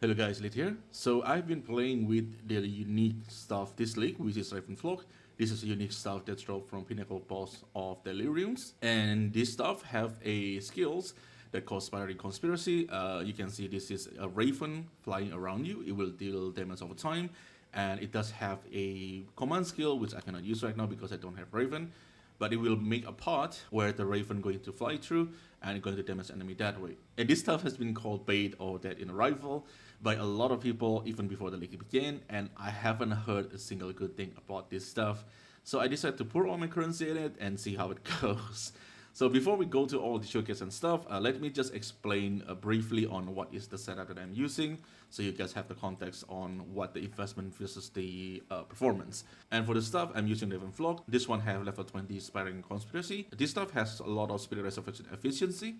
Hello guys, Lit here. So I've been playing with the unique stuff this league, which is Ravenflock. This is a unique stuff that's dropped from Pinnacle Boss of Deliriums. And this stuff have a skills that cause Spiraling Conspiracy. You can see this is a Raven flying around you. It will deal damage over time. And it does have a command skill, which I cannot use right now because I don't have Raven, but it will make a path where the Raven going to fly through and going to damage enemy that way. And this stuff has been called bait or dead in arrival by a lot of people even before the league began, and I haven't heard a single good thing about this stuff. So I decided to pour all my currency in it and see how it goes. So before we go to all the showcase and stuff, let me just explain briefly on what is the setup that I'm using, so you guys have the context on what the investment versus the performance. And for the stuff, I'm using Ravenflock. This one have level 20 Spiraling Conspiracy. This stuff has a lot of Spirit Resurrection efficiency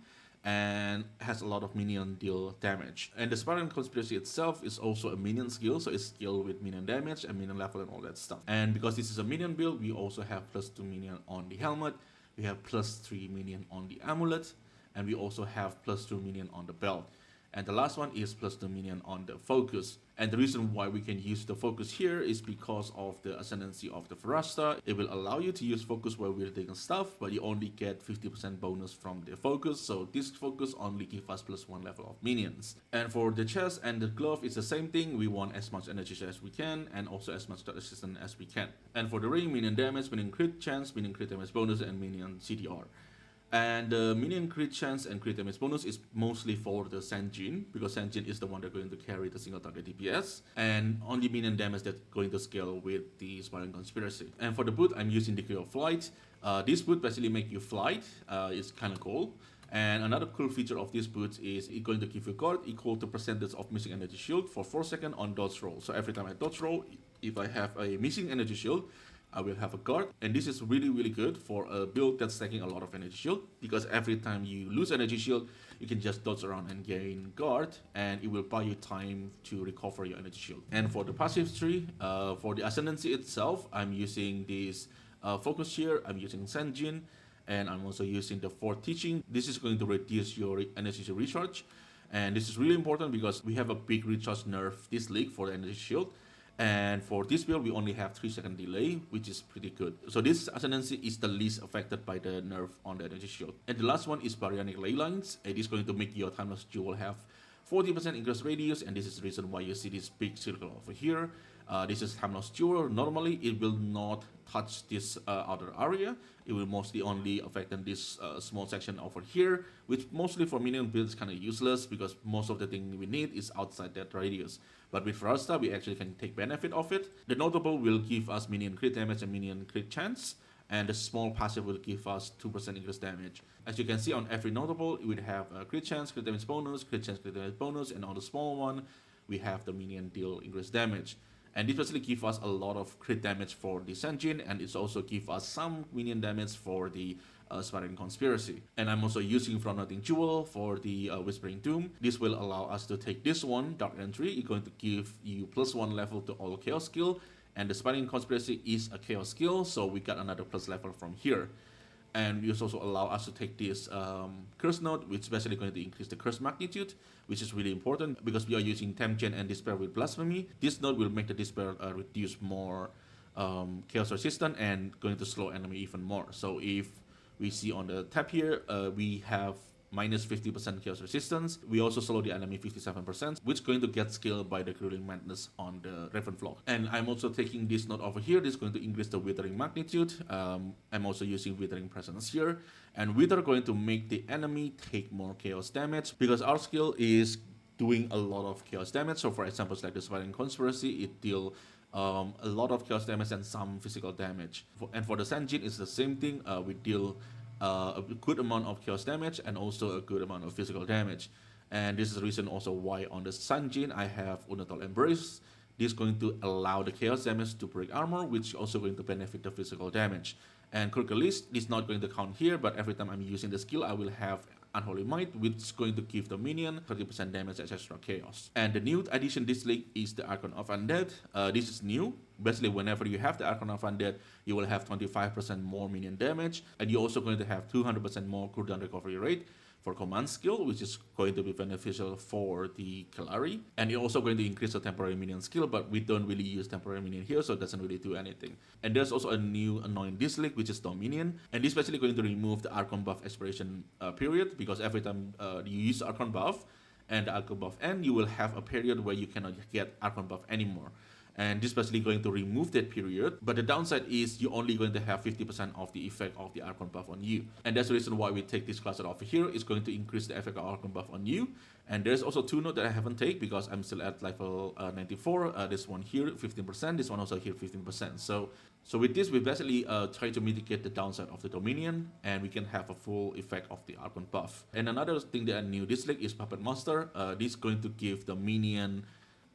and has a lot of minion deal damage. And the Spiraling Conspiracy itself is also a minion skill, so it's skill with minion damage and minion level and all that stuff. And because this is a minion build, we also have +2 minion on the helmet, we have +3 minion on the amulet, and we also have +2 minion on the belt. And the last one is +2 minion on the focus. And the reason why we can use the focus here is because of the ascendancy of the varastha. It will allow you to use focus while wielding stuff, but you only get 50% bonus from the focus. So this focus only gives us +1 level of minions. And for the chest and the glove, it's the same thing. We want as much energy as we can and also as much resistance as we can. And for the ring, minion damage, minion crit chance, minion crit damage bonus, and minion CTR. And the minion crit chance and crit damage bonus is mostly for the Sanjin, because Sanjin is the one that's going to carry the single target DPS, and only minion damage that's going to scale with the Spiraling Conspiracy. And for the boot, I'm using Decree of Flight. This boot basically make you flight. It's kind of cool. And another cool feature of this boot is it's going to give you guard equal to percentage of missing energy shield for 4 seconds on dodge roll. So every time I dodge roll, if I have a missing energy shield, I will have a guard, and this is really good for a build that's taking a lot of energy shield, because every time you lose energy shield, you can just dodge around and gain guard, and it will buy you time to recover your energy shield. And for the passive tree, for the ascendancy itself, I'm using this focus here, I'm using Sanjin, and I'm also using the 4th teaching. This is going to reduce your energy recharge, and this is really important because we have a big recharge nerf this league for the energy shield. And for this build, we only have 3-second delay, which is pretty good. So this ascendancy is the least affected by the nerf on the energy shield. And the last one is Baryonic Ley Lines. It is going to make your Timeless Jewel have 40% increased radius, and this is the reason why you see this big circle over here. This is Timeless Jewel. Normally, it will not touch this outer area. It will mostly only affect this small section over here, which mostly for minion builds is kind of useless because most of the thing we need is outside that radius. But with Varastha, we actually can take benefit of it. The notable will give us minion crit damage and minion crit chance, and the small passive will give us 2% increased damage. As you can see on every notable, we would have a crit chance, crit damage bonus, crit chance, crit damage bonus, and on the small one, we have the minion deal increased damage. And this basically gives us a lot of crit damage for the Sanjin, and it's also give us some minion damage for the Spiraling Conspiracy. And I'm also using From Nothing Jewel for the Whispering Doom. This will allow us to take this one, Dark Entry. It's going to give you +1 level to all Chaos skill, and the Spiraling Conspiracy is a Chaos skill, so we got another plus level from here. And this also allow us to take this curse node, which is basically going to increase the curse magnitude, which is really important because we are using Temgen and Despair with Blasphemy. This node will make the Despair reduce more chaos resistance and going to slow enemy even more. So if we see on the tab here, we have -50% chaos resistance. We also slow the enemy 57%, which is going to get scaled by the Grueling Madness on the Ravenflock. And I'm also taking this node over here. This is going to increase the Withering magnitude. I'm also using Withering Presence here. And Wither going to make the enemy take more chaos damage because our skill is doing a lot of chaos damage. So for example, like the Spiraling Conspiracy, it deal a lot of chaos damage and some physical damage. And for the Sanjin, it's the same thing. We deal a good amount of chaos damage and also a good amount of physical damage. And this is the reason also why on the Sanjin I have Unatal Embrace. This is going to allow the chaos damage to break armor, which is also going to benefit the physical damage. And Kurkalis is not going to count here, but every time I'm using the skill, I will have Unholy Might, which is going to give the minion 30% damage as extra chaos. And the new addition this league is the Archon of Undead. This is new. Basically, whenever you have the Archon of Undead, you will have 25% more minion damage, and you're also going to have 200% more cooldown recovery rate, for command skill, which is going to be beneficial for the Kalari. And it's also going to increase the temporary minion skill, but we don't really use temporary minion here, so it doesn't really do anything. And there's also a new annoying dislike, which is Dominion. And this is basically going to remove the Archon buff expiration period, because every time you use Archon buff and the Archon buff end, you will have a period where you cannot get Archon buff anymore. And this is basically going to remove that period, but the downside is you're only going to have 50% of the effect of the Archon buff on you. And that's the reason why we take this class over here. It's going to increase the effect of Archon buff on you. And there's also two nodes that I haven't taken because I'm still at level 94. This one here 15%, this one also here 15%. So with this, we basically try to mitigate the downside of the Dominion, and we can have a full effect of the Archon buff. And another thing that I knew this league is Puppet Master. This is going to give the minion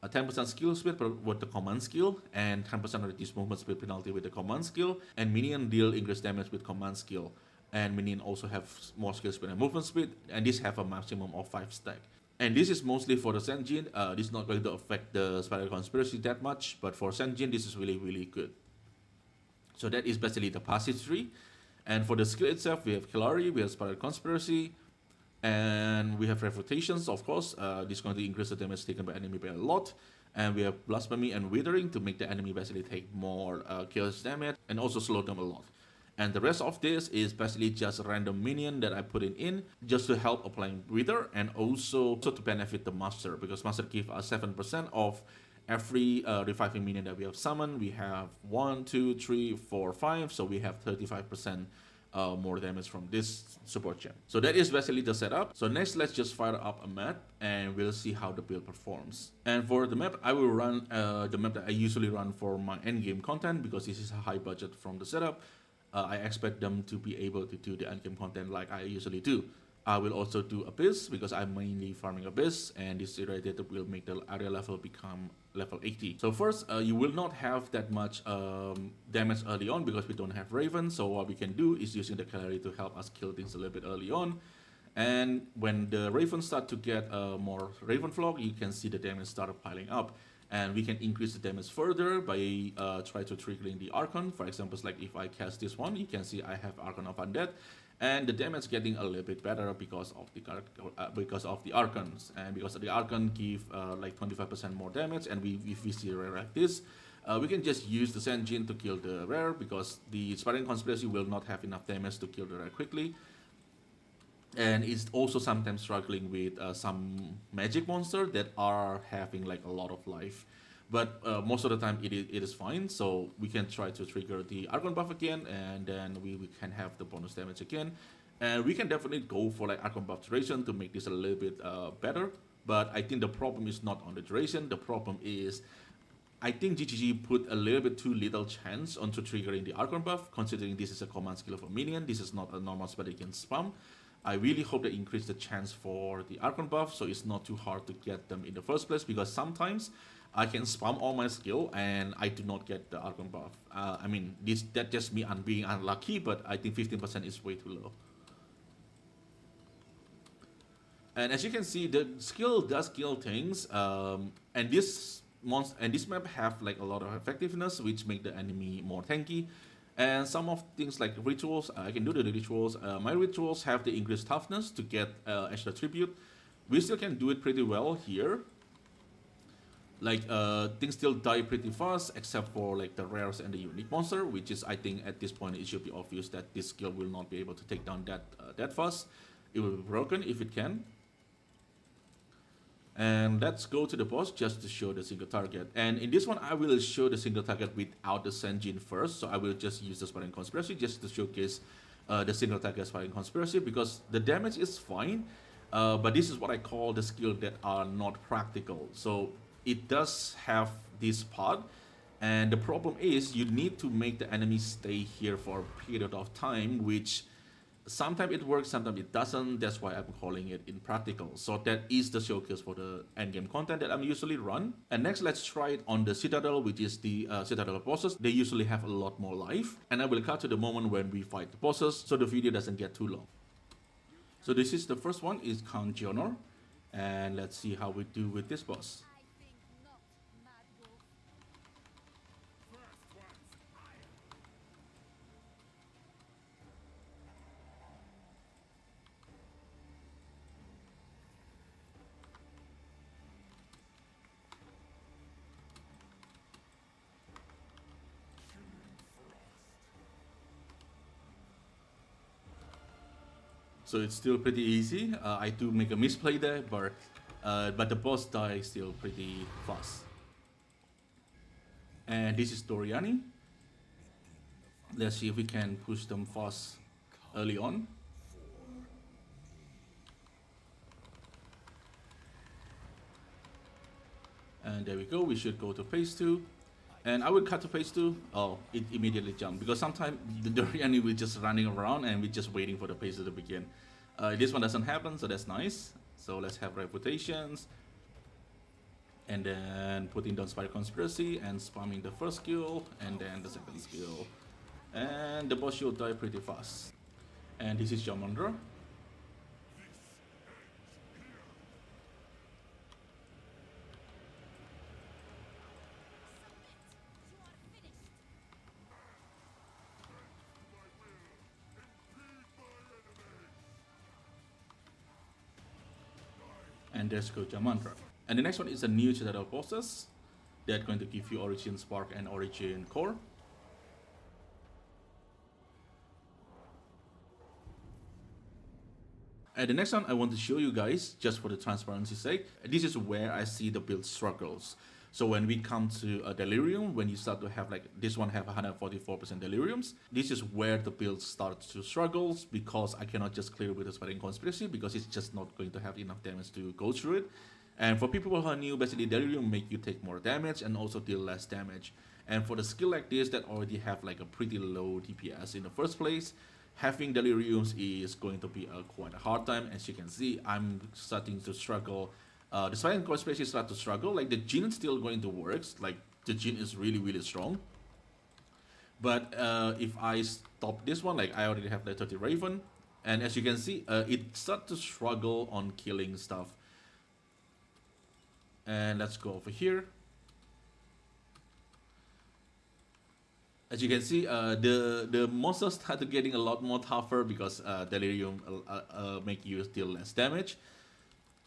a 10% skill speed with the command skill, and 10% reduced movement speed penalty with the command skill, and minion deal increased damage with command skill. And minion also have more skill speed and movement speed, and this have a maximum of 5 stack. And this is mostly for the Senjin. This is not going to affect the Spiral Conspiracy that much, but for Senjin, this is really, really good. So that is basically the passive tree. And for the skill itself, we have Kalari, we have Spiral Conspiracy, and we have Refutations, of course. This is going to increase the damage taken by enemy by a lot. And we have Blasphemy and Withering to make the enemy basically take more chaos damage and also slow them a lot. And the rest of this is basically just a random minion that I put in just to help applying Wither, and also to benefit the Master, because Master gives us 7% of every reviving minion that we have summoned. We have 1, 2, 3, 4, 5, so we have 35% more damage from this support gem. So that is basically the setup. So next, let's just fire up a map and we'll see how the build performs. And for the map, I will run the map that I usually run for my endgame content, because this is a high budget from the setup. I expect them to be able to do the endgame content like I usually do. I will also do Abyss because I'm mainly farming Abyss, and this irradiator will make the area level become level 80. So first, you will not have that much damage early on because we don't have Raven. So what we can do is using the Kalari to help us kill things a little bit early on. And when the Ravens start to get more Raven Flock, you can see the damage start piling up. And we can increase the damage further by try to triggering the Archon. For example, like if I cast this one, you can see I have Archon of Undead. And the damage getting a little bit better because of the Archons, and because the Archon give like 25% more damage. And if we see a rare like this, we can just use the Senjin to kill the rare, because the Spiral Conspiracy will not have enough damage to kill the rare quickly. And it's also sometimes struggling with some magic monster that are having like a lot of life. But most of the time it is fine, so we can try to trigger the Archon buff again, and then we can have the bonus damage again. And we can definitely go for like Archon buff duration to make this a little bit better. But I think the problem is not on the duration. The problem is I think GGG put a little bit too little chance onto triggering the Archon buff, considering this is a command skill of a minion. This is not a normal spell you can spam. I really hope they increase the chance for the Archon buff, so it's not too hard to get them in the first place, because sometimes I can spam all my skill and I do not get the Archon buff. I mean, that's just me being unlucky, but I think 15% is way too low. And as you can see, the skill does kill things, and this map have like a lot of effectiveness, which make the enemy more tanky. And some of things like rituals, I can do the rituals. My rituals have the increased toughness to get extra tribute. We still can do it pretty well here. Like things still die pretty fast, except for like the rares and the unique monster, which is, I think at this point it should be obvious that this skill will not be able to take down that fast. It will be broken if it can. And let's go to the boss just to show the single target. And in this one, I will show the single target without the Senjin first. So I will just use the Spiral Conspiracy just to showcase the single target Spiral Conspiracy, because the damage is fine. But this is what I call the skills that are not practical. So it does have this part. And the problem is you need to make the enemy stay here for a period of time, which sometimes it works, sometimes it doesn't. That's why I'm calling it impractical. So that is the showcase for the endgame content that I'm usually run. And next, let's try it on the Citadel, which is the Citadel bosses. They usually have a lot more life. And I will cut to the moment when we fight the bosses, so the video doesn't get too long. So this is the first one, is Count Jionor. And let's see how we do with this boss. So it's still pretty easy. I do make a misplay there, but the boss dies still pretty fast. And this is Doriani. Let's see if we can push them fast early on. And there we go, we should go to phase 2. And I will cut to phase 2. Oh, it immediately jumped. Because sometimes the Doriani will just running around and we're just waiting for the phase 2 to begin. This one doesn't happen, so that's nice. So let's have reputations. And then putting down Spider Conspiracy and spamming the first skill and then the second skill. And the boss should die pretty fast. And this is Jamandra. And there's go Jamandra. And the next one is a new Citadel bosses. They're going to give you Origin Spark and Origin Core. And the next one I want to show you guys, just for the transparency's sake, this is where I see the build struggles. So when we come to Delirium, when you start to have like, this one have 144% Deliriums, this is where the build starts to struggle because I cannot just clear with the Spreading Conspiracy because it's just not going to have enough damage to go through it. And for people who are new, basically Delirium make you take more damage and also deal less damage. And for the skill like this that already have like a pretty low DPS in the first place, having Deliriums is going to be quite a hard time. As you can see, I'm starting to struggle. The Spreading Conspiracy start to struggle. Like the Jin is still going to work. Like the Jin is really, really strong. But if I stop this one, like I already have the 30 Raven. And as you can see, it start to struggle on killing stuff. And let's go over here. As you can see, the monsters started getting a lot more tougher because Delirium make you deal less damage.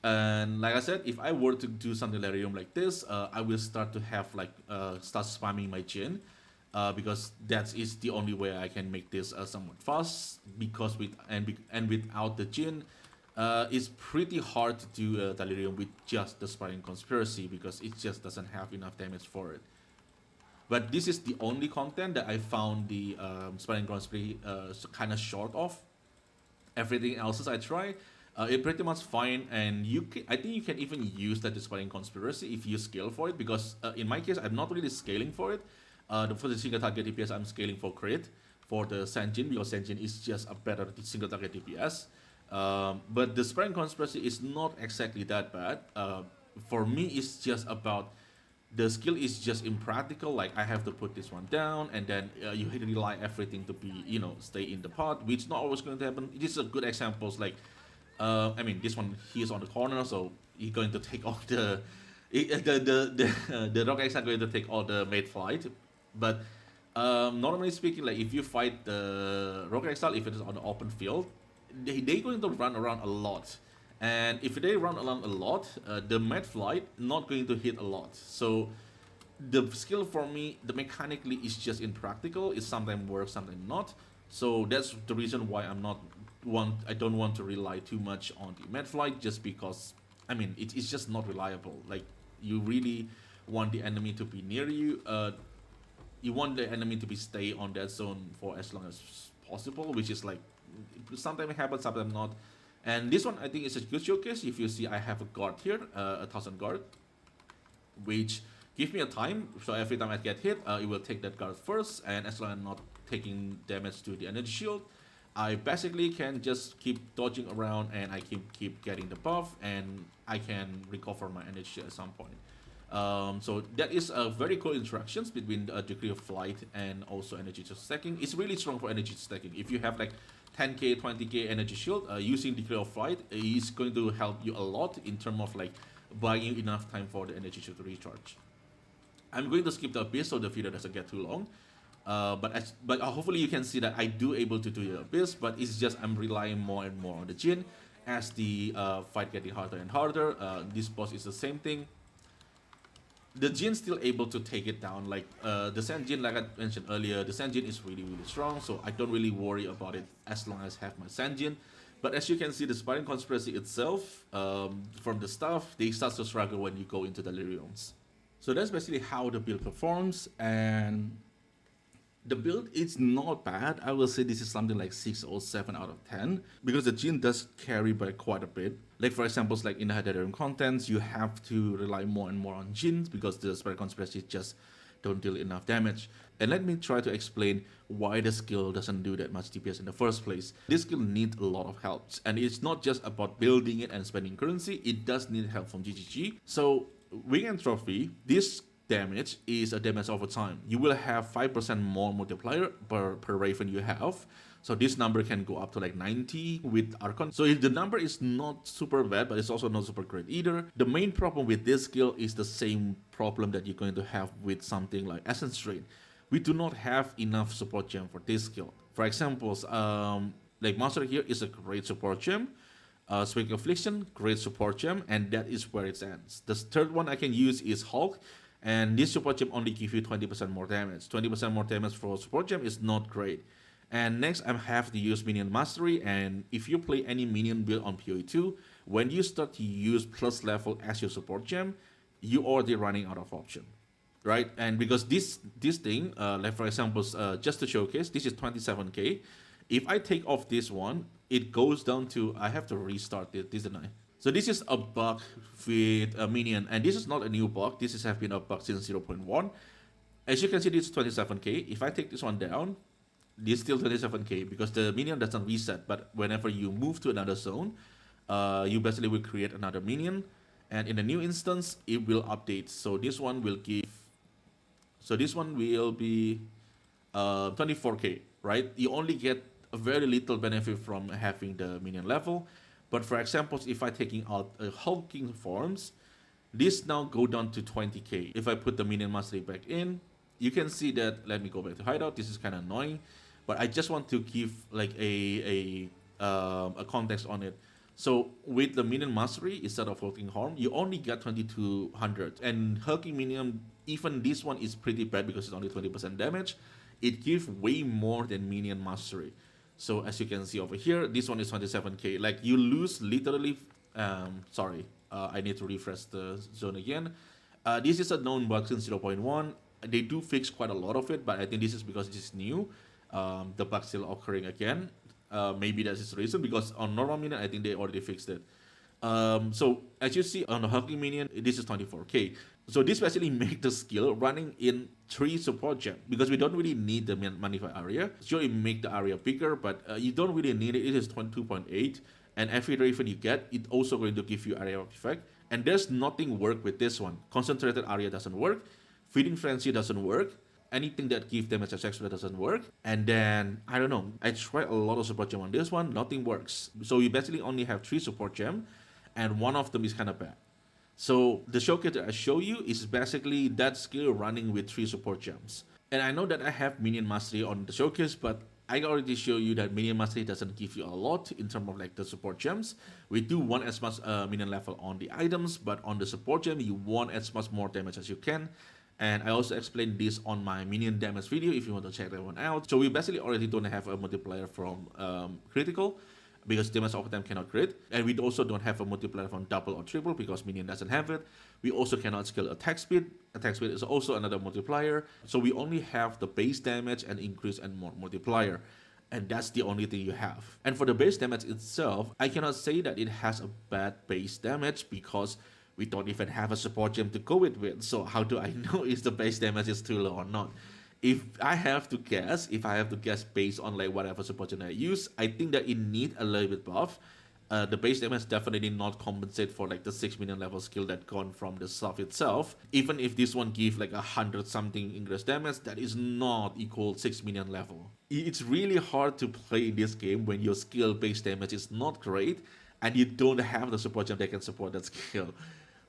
And like I said, if I were to do something Delirium like this, I will start to have like start spamming my Jin, because that is the only way I can make this somewhat fast. Because without the Jin, it's pretty hard to do Delirium with just the Spreading Conspiracy because it just doesn't have enough damage for it. But this is the only content that I found the Spreading Conspiracy kind of short of. Everything else I try, it pretty much fine, and I think you can even use that Spreading Conspiracy if you scale for it. Because in my case, I'm not really scaling for it. For the single target DPS, I'm scaling for crit for the Sanjin because Sanjin is just a better single target DPS. But the Spreading Conspiracy is not exactly that bad. For me, it's just about the skill is just impractical. Like I have to put this one down, and then you rely everything to be stay in the pot, which is not always going to happen. This is a good examples. Like I mean, this one he is on the corner, so he's going to take all the rock exile going to take all the made flight. But normally speaking, like if you fight the rock exile, if it is on the open field, they're going to run around a lot. And if they run around a lot, the mad flight not going to hit a lot. So the skill for me, the mechanically is just impractical. It sometimes works, sometimes not. So that's the reason why I don't want to rely too much on the mad flight, just because I mean it's just not reliable. Like you really want the enemy to be near you. You want the enemy to be stay on that zone for as long as possible, which is like sometimes it happens, sometimes not. And this one I think is a good showcase. If you see, I have a guard here, 1000 guard, which give me a time. So every time I get hit, it will take that guard first, and as long as I'm not taking damage to the energy shield, I basically can just keep dodging around, and I keep getting the buff, and I can recover my energy at some point. So that is a very cool interactions between a degree of flight and also energy stacking. It's really strong for energy stacking. If you have like 10k, 20k energy shield, using degree of flight is going to help you a lot in terms of like buying you enough time for the energy shield to recharge. I'm going to skip the abyss so the video doesn't get too long. But hopefully you can see that I do able to do the abyss, but it's just I'm relying more and more on the Jin as the fight getting harder and harder. This boss is the same thing. The Jin still able to take it down. Like the Sanjin, like I mentioned earlier, the Sanjin is really, really strong, so I don't really worry about it as long as I have my Sanjin. But as you can see, the Spartan Conspiracy itself, from the staff, they start to struggle when you go into the Deliriums. So that's basically how the build performs, and the build is not bad. I will say this is something like 6 or 7 out of 10 because the gene does carry by quite a bit. Like for example, like in the Delirium contents, you have to rely more and more on genes because the Spartan Conspiracy just don't deal enough damage. And let me try to explain why the skill doesn't do that much DPS in the first place. This skill needs a lot of help, and it's not just about building it and spending currency, it does need help from GGG. So Wing and Trophy, this damage is a damage over time. You will have 5% more multiplier per Raven you have. So this number can go up to like 90 with Archon. So the number is not super bad, but it's also not super great either. The main problem with this skill is the same problem that you're going to have with something like Essence Drain. We do not have enough support gem for this skill. For examples, like Master here is a great support gem. Speaking of Affliction, great support gem, and that is where it ends. The third one I can use is Hulk, and this support gem only gives you 20% more damage. 20% more damage for support gem is not great. And next I have to use Minion Mastery, and if you play any Minion build on PoE2, when you start to use plus level as your support gem, you already running out of option. Right, and because this thing, like for example, just to showcase, this is 27k. If I take off this one, it goes down to, I have to restart it, didn't I? So this is a bug with a Minion, and this is not a new bug. This has been a bug since 0.1. As you can see, this is 27k. If I take this one down, this is still 27k because the Minion doesn't reset. But whenever you move to another zone, you basically will create another Minion, and in a new instance, it will update. So this one will give. So this one will be 24k, right? You only get a very little benefit from having the Minion level. But for example, if I taking out hulking forms, this now go down to 20k. If I put the Minion Mastery back in, you can see that, let me go back to hideout. This is kind of annoying, but I just want to give like a context on it. So with the Minion Mastery, instead of hulking form, you only get 2200. And hulking Minion, even this one is pretty bad because it's only 20% damage. It gives way more than Minion Mastery. So as you can see over here, this one is 27k. Like you lose literally, I need to refresh the zone again. This is a known bug since 0.1. They do fix quite a lot of it, but I think this is because this is new. The bug still occurring again. Maybe that's the reason, because on normal Minion, I think they already fixed it. So as you see on the hulking Minion, this is 24k. So this basically make the skill running in 3 support gem, because we don't really need the Magnify area. Sure, it make the area bigger, but you don't really need it. It is 22.8, and every Raven you get, it also going to give you area of effect. And there's nothing work with this one. Concentrated area doesn't work. Feeding Frenzy doesn't work. Anything that gives damage as extra doesn't work. And then, I don't know, I tried a lot of support gem on this one, nothing works. So you basically only have 3 support gem, and one of them is kind of bad. So the showcase that I show you is basically that skill running with 3 support gems. And I know that I have Minion Mastery on the showcase, but I already show you that Minion Mastery doesn't give you a lot in terms of like the support gems. We do want as much Minion level on the items, but on the support gem, you want as much more damage as you can. And I also explained this on my Minion damage video if you want to check that one out. So we basically already don't have a multiplier from critical, because damage over time cannot crit. And we also don't have a multiplier from double or triple because Minion doesn't have it. We also cannot scale attack speed. Attack speed is also another multiplier. So we only have the base damage and increase and more multiplier. And that's the only thing you have. And for the base damage itself, I cannot say that it has a bad base damage because we don't even have a support gem to go it with. So how do I know if the base damage is too low or not? If I have to guess based on like whatever support gem I use, I think that it need a little bit buff. The base damage definitely not compensate for like the 6 million level skill that gone from the stuff itself. Even if this one give like 100 something ingress damage, that is not equal 6 million level. It's really hard to play in this game when your skill base damage is not great and you don't have the support gem that can support that skill.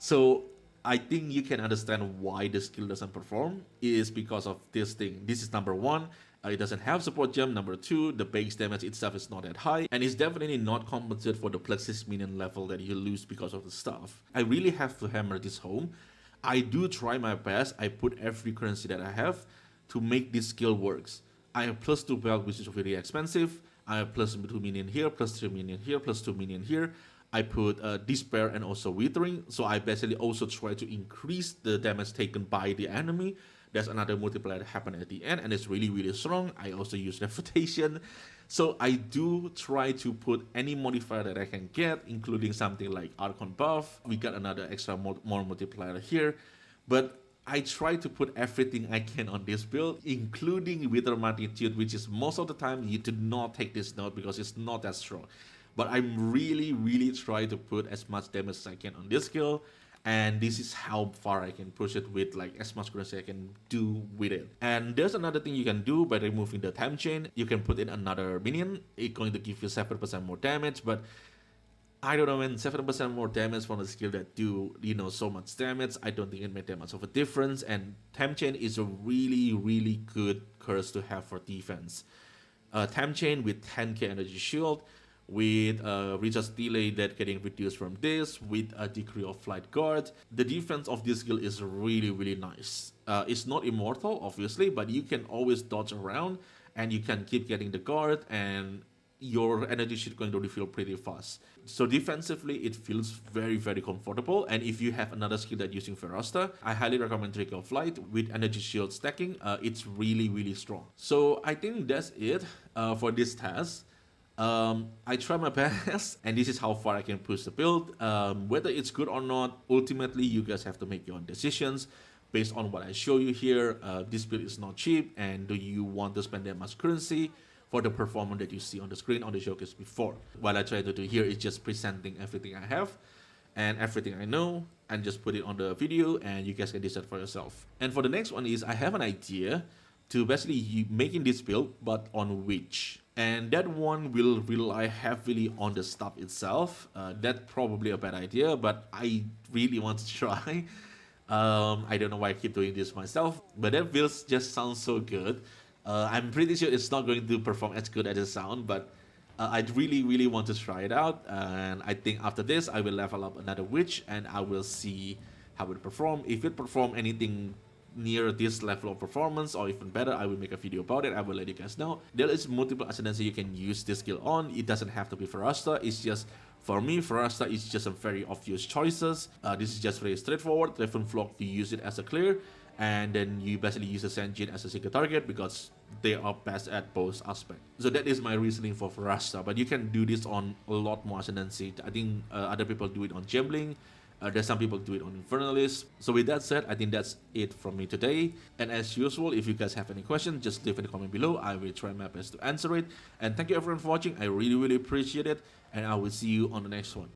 So I think you can understand why the skill doesn't perform is because of this thing. This is number 1. It doesn't have support gem. Number 2, the base damage itself is not that high, and it's definitely not compensated for the plus minion level that you lose because of the stuff. I really have to hammer this home. I do try my best. I put every currency that I have to make this skill works. I have +2 belt, which is really expensive. I have plus 2 minion here, plus 3 minion here, plus 2 minion here. I put Despair and also Withering, so I basically also try to increase the damage taken by the enemy. There's another multiplier that happened at the end, and it's really, really strong. I also use Refutation. So I do try to put any modifier that I can get, including something like Archon buff. We got another extra more multiplier here. But I try to put everything I can on this build, including Wither Magnitude, which is most of the time you do not take this node because it's not that strong. But I'm really, really trying to put as much damage as I can on this skill. And this is how far I can push it with like as much currency I can do with it. And there's another thing you can do by removing the time chain. You can put in another minion. It's going to give you 7% more damage, but I don't know, man, 7% more damage from a skill that do, so much damage. I don't think it made that much of a difference. And time chain is a really, really good curse to have for defense. Time chain with 10k energy shield, with recharge delay that getting reduced from this, with a degree of flight guard. The defense of this skill is really, really nice. It's not immortal, obviously, but you can always dodge around and you can keep getting the guard, and your energy shield going to refill pretty fast. So defensively, it feels very, very comfortable. And if you have another skill that using Varastha, I highly recommend Trick of Flight with energy shield stacking. It's really, really strong. So I think that's it for this task. I try my best, and this is how far I can push the build. Whether it's good or not, ultimately you guys have to make your own decisions based on what I show you here. This build is not cheap, and do you want to spend that much currency for the performance that you see on the screen on the showcase before? What I try to do here is just presenting everything I have and everything I know, and just put it on the video, and you guys can decide for yourself. And for the next one is I have an idea to basically making this build, but on Witch. And that one will rely heavily on the stuff itself. That's probably a bad idea, but I really want to try. I don't know why I keep doing this myself, but that build just sounds so good. I'm pretty sure it's not going to perform as good as it sounds, but I really, really want to try it out. And I think after this, I will level up another Witch, and I will see how it performs. If it performs anything near this level of performance or even better, I will make a video about it. I will let you guys know. There is multiple ascendancy you can use this skill on. It doesn't have to be Varastha. It's just, for me, Varastha is just a very obvious choices. This is just very straightforward. Flock, you use it as a clear, and then you basically use the Senjin as a single target because they are best at both aspects. So that is my reasoning for Varastha, but you can do this on a lot more ascendancy. I think other people do it on Gembling. There's some people do it on Infernalist. So with that said, I think that's it from me today. And as usual, if you guys have any questions, just leave in the comment below. I will try my best to answer it. And thank you everyone for watching. I really, really appreciate it. And I will see you on the next one.